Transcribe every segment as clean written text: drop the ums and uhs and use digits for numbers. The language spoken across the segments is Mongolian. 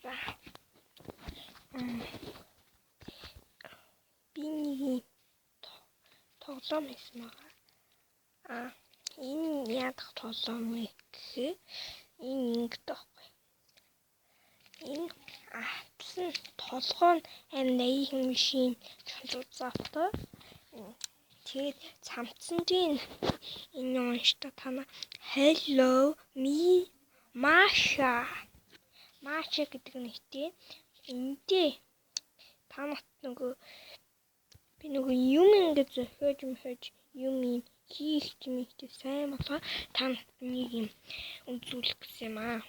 За. Би нэг тоглоом хийсэн байгаа. Энэ яадах тоглоом вэ гэхээр энэ ингэдэг байхгүй. Энэ атлан толгой нь аяйхан биш юм чонцоцоотой. Тэгээд цамцсан энэ уншдаг танаа Hello me Masha гэдэг нэртэй. Эндээ та нарт би юм ингэж зохиож юм хийх юмтэй сайн болоо та нарт нэг юм үзүүлэх гэсэн юм аа.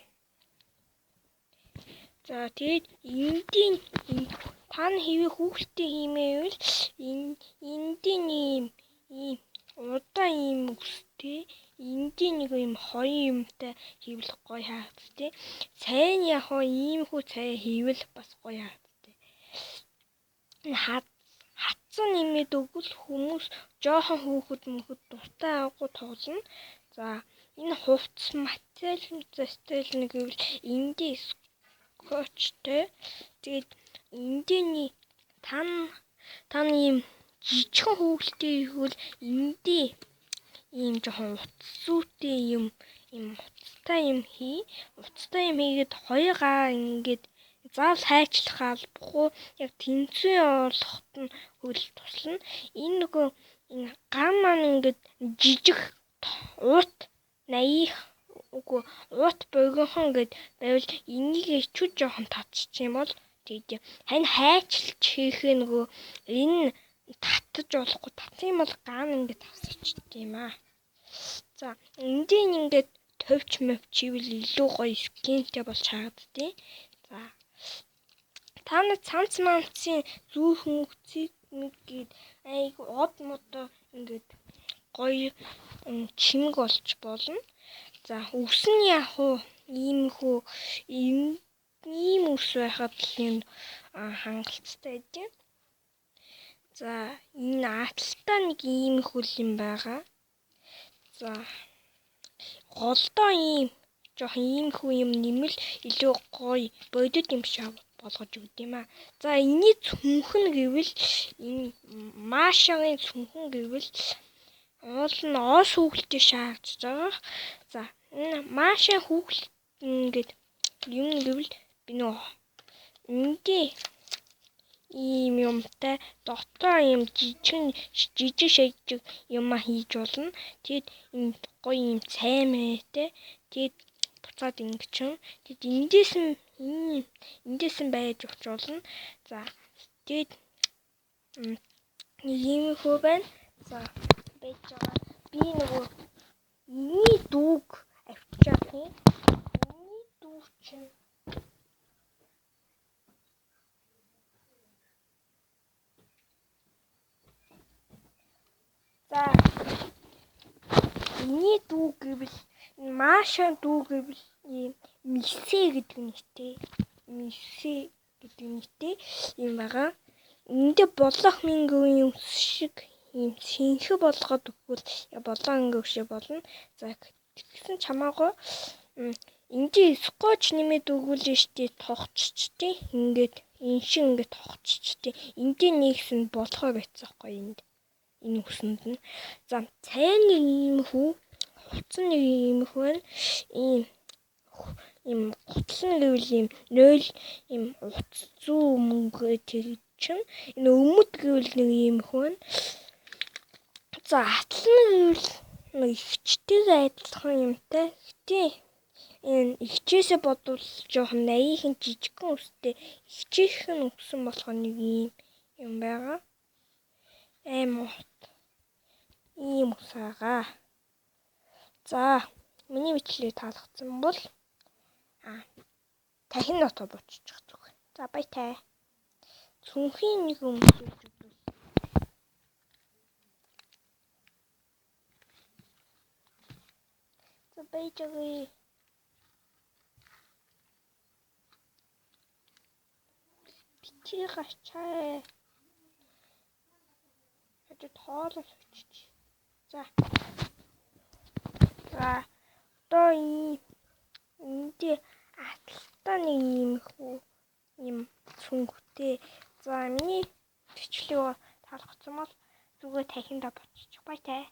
За тэгээд эндийн та хэвээ хүүхэлтэй хиймээвэл эндийн ийм удаа ийм өстэй эндийн нэг юм хоёр юмтай хийвлэх гоё хаагдтыг. Сайн яг ийм хүү цай хийвэл бас гоё хаагдтыг. Хатсан нэмээд өгвөл хүмүүс жоохон хүүхэд дуртай агуу тоглоно. За энэ хувцс материал нэг гэвэл эндээ скотчтэй. Тэгээд эндээ тань ийм жижигхэн хүүхэлтэй ихвэл эндээ ийм жоохон утастай юм хийгээд хоёр гаа ингээд заавал хайчлах албагүй яг тэнцвээ олоход нь хөл туслана. Энэ гам маань ингээд жижиг уут уут богинохон гэд байвал энийг чүд жоохон татчих юм бол тэгээд хань хайчилж хийх энэ татаж болохгүй татсан юм бол гам ингээд тасчихд юм аа. За эндийн ингээд товч мөвчивэл илүү гоё скинтэй болж харагдтыг. За та нар цамц мамцын зүүх мөгцийг гээд айгу од модоо ингээд гоё чимэг болж болно. За өвс нь яг ийм өвс байхад л хангалттай гэдэг. За энэ аталтаа нэг ийм их юм байгаа. За голдоо ийм жоохон ийм хүү юм нэмэл илүү гоё бодит юм шиг болгож өгд юм аа. За энэний цүнхэн гэвэл энэ Машагийн цүнхэн гэвэл уул нь оос хүүхэлтэй шаардж байгаа. За энэ Маша хүүхэл ингээд юм гэвэл би эндээ ийм юмтай дотоо ийм жижиг шижиг юм хийж болно. Тэгэд энэ гоё юм цаймаатай. Тэгэд буцаад ингэчин. Тэгэд эндээс нь байж өгч болно. За тэгэд ийм хөө байна. За байж байгаа. Би эний дүүг авчиад эний дүүг чинь за эний дүү гэвэл Маша дүү гэвэл ийм Мисе гэдэг нэртэй юм байгаа. Эндээ болох мингийн юм шиг ийм синхэ болгоод өгвөл болоо ингээ өшөө болно. За тэгсэн чамаагүй эндээ скотч нэмээд өгвөл штэ тогтчтэй. Ингээд энэ шиг ингээд тогтчтэй. Эндээ нэгсэн болохоо байцаахгүй энд. Энэ үсэнд нь. За цайн нэг юм хүү хуцсан нэг юм хүү ийм гутлан гэвэл ийм 0 ийм утас зүү мөнгө тэр чинь энэ өмд гэвэл нэг юм хүү. За атлан гэвэл нэг ихчтэйгээ адилхан юмтай. Гэтэ энэ ихчээсээ бодвол жоохон аяйхан жижигхэн үстэй ихчээхэн өгсөн болох нэг юм байгаа. Ийм усаага. За миний бичлэг таалагдсан бол дахин нотоо бууччих зүгээр. За баяртай. Цүнхийн нэг өмсөж өгвөл. За баяртай. Бити гачаа. Тоолож очиж. За одоо эндээ аталтаа нэг юм хүү юм цүнхтэй. За миний бичлэг таалагдсан бол зүгээр дахин та бодчих. Баяртай.